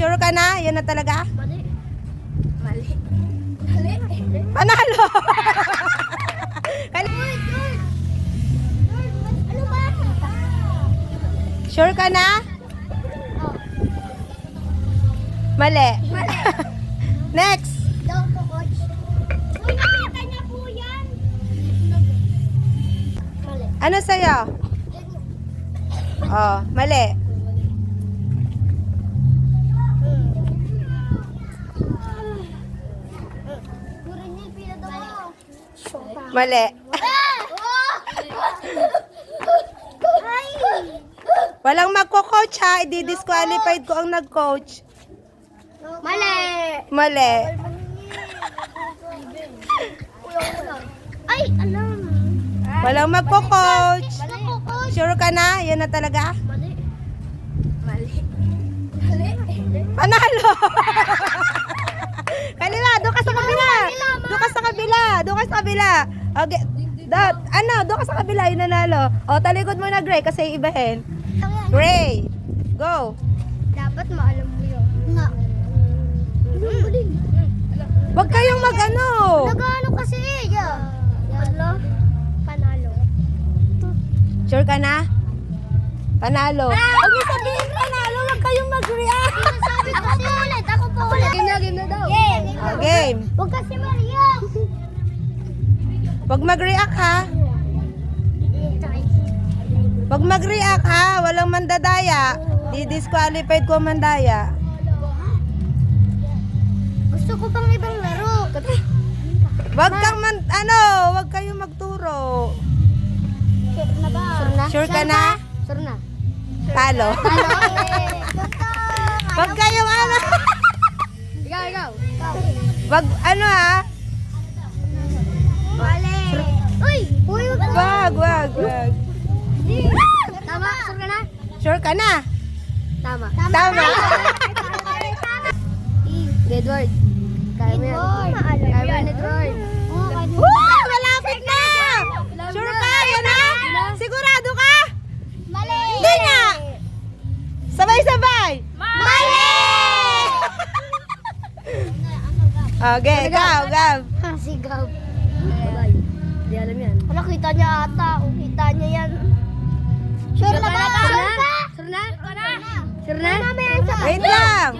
Sure ka na? Yan na talaga? Mali. Mali. Mali. Panalo! Ano ba? Sure ka na? Mali. Mali. Next. Daw po, coach. Uy, nakita niya po yan. Mali. Ano sa'yo? Oh, mali. Mali. Walang magko-coach ha. I-disqualified ko ang nag-coach. Mali. Mali. Ay, alam. Walang magko-coach. Mali po, coach. Sure ka na? Yan na talaga? Mali. Mali. Mali. Panalo! Kaliwa, doon ka sa kabila. Doon ka sa kabila. Doon ka sa kabila. Okay. Doon ka sa kabila, yung nanalo. O, talikod mo na, Gray, kasi ibahin. Gray, go. Dapat maalam mo yun. Nga. Huwag kayong mag-ano. Nag-ano kasi eh. Panalo. Panalo. Sure ka na? Panalo. Huwag niyo sabihin panalo, huwag kayong mag-react. Sabi ko kasi ulit. Ako po ulit. Game na daw. Game. O, game. Huwag kasi Maria. Huwag mag-react ha. Huwag mag-react ha. Walang mandadaya. Di-disqualified ko ang mandaya. Gusto ko pang ibang laro. Huwag kang huwag kayong magturo. Sure na ba? Sure ka na? Sure na. Talo. Huwag kayong Ikaw. Wag ha. Mali. Uy! Uy, Wag. Tama, sure ka na? Sure ka na? Tama. Tama. Edward. Kaya mo yan. Kaya mo yan, Edward. Woo! Malapit na! Sure ka? Yan na? Sigurado ka? Mali! Hindi nga! Sabay-sabay! Mali! Okay, Gav. Sigaw. Hindi alam yan. Wala, kita niya ata. Kita niya yan. Sure na ba? Sure na? Sure na? Sure na? Wait lang.